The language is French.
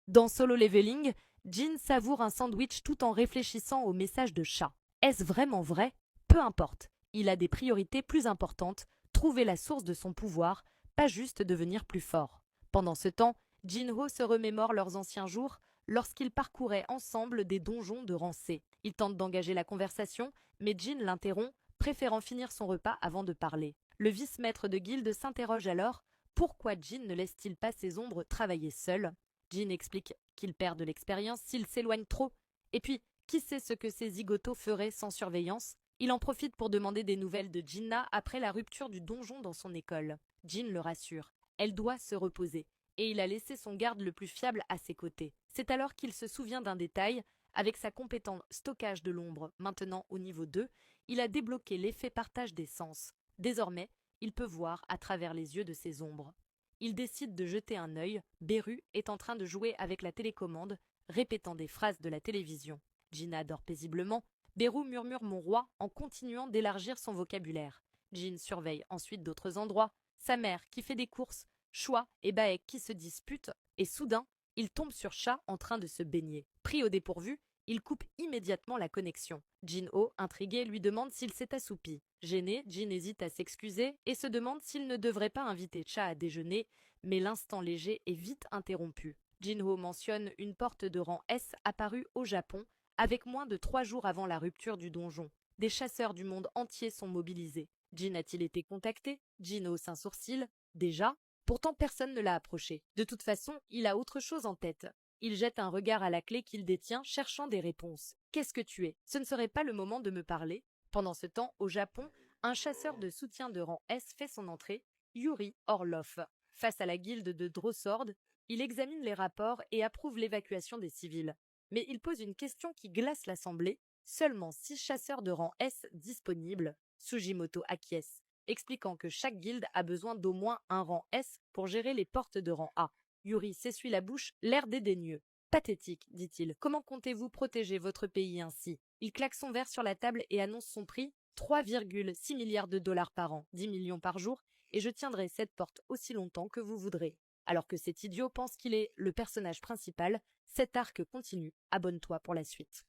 Dans Solo Leveling, Jin savoure un sandwich tout en réfléchissant au message de chat. Est-ce vraiment vrai? Peu importe. Il a des priorités plus importantes, trouver la source de son pouvoir, pas juste devenir plus fort. Pendant ce temps, Jinho se remémore leurs anciens jours lorsqu'ils parcouraient ensemble des donjons de rang C. Il tente d'engager la conversation, mais Jin l'interrompt, préférant finir son repas avant de parler. Le vice-maître de guilde s'interroge alors: pourquoi Jin ne laisse-t-il pas ses ombres travailler seul? Jin explique qu'il perd de l'expérience s'il s'éloigne trop. Et puis, qui sait ce que ces zigotos feraient sans surveillance? Il en profite pour demander des nouvelles de Jinna après la rupture du donjon dans son école. Jin le rassure. Elle doit se reposer. Et il a laissé son garde le plus fiable à ses côtés. C'est alors qu'il se souvient d'un détail. Avec sa compétente stockage de l'ombre maintenant au niveau 2, il a débloqué l'effet partage des sens. Désormais, il peut voir à travers les yeux de ses ombres. Il décide de jeter un œil. Beru est en train de jouer avec la télécommande, répétant des phrases de la télévision. Gina dort paisiblement. Beru murmure mon roi en continuant d'élargir son vocabulaire. Jin surveille ensuite d'autres endroits. Sa mère qui fait des courses, Choi et Baek qui se disputent, et soudain, il tombe sur Cha en train de se baigner. Pris au dépourvu, il coupe immédiatement la connexion. Jin-ho, intrigué, lui demande s'il s'est assoupi. Gêné, Jin hésite à s'excuser et se demande s'il ne devrait pas inviter Cha à déjeuner, mais l'instant léger est vite interrompu. Jin-ho mentionne une porte de rang S apparue au Japon, avec moins de 3 jours avant la rupture du donjon. Des chasseurs du monde entier sont mobilisés. Jin a-t-il été contacté? Jin hausse un sourcil. Déjà? Pourtant personne ne l'a approché. De toute façon, il a autre chose en tête. Il jette un regard à la clé qu'il détient, cherchant des réponses. Qu'est-ce que tu es? Ce ne serait pas le moment de me parler? Pendant ce temps, au Japon, un chasseur de soutien de rang S fait son entrée, Yuri Orlov. Face à la guilde de Drossord, il examine les rapports et approuve l'évacuation des civils. Mais il pose une question qui glace l'assemblée. Seulement 6 chasseurs de rang S disponibles. Sugimoto acquiesce, expliquant que chaque guilde a besoin d'au moins un rang S pour gérer les portes de rang A. Yuri s'essuie la bouche, l'air dédaigneux. Pathétique, dit-il. Comment comptez-vous protéger votre pays ainsi? Il claque son verre sur la table et annonce son prix: 3,6 milliards de dollars par an, 10 millions par jour, et je tiendrai cette porte aussi longtemps que vous voudrez. Alors que cet idiot pense qu'il est le personnage principal, cet arc continue. Abonne-toi pour la suite.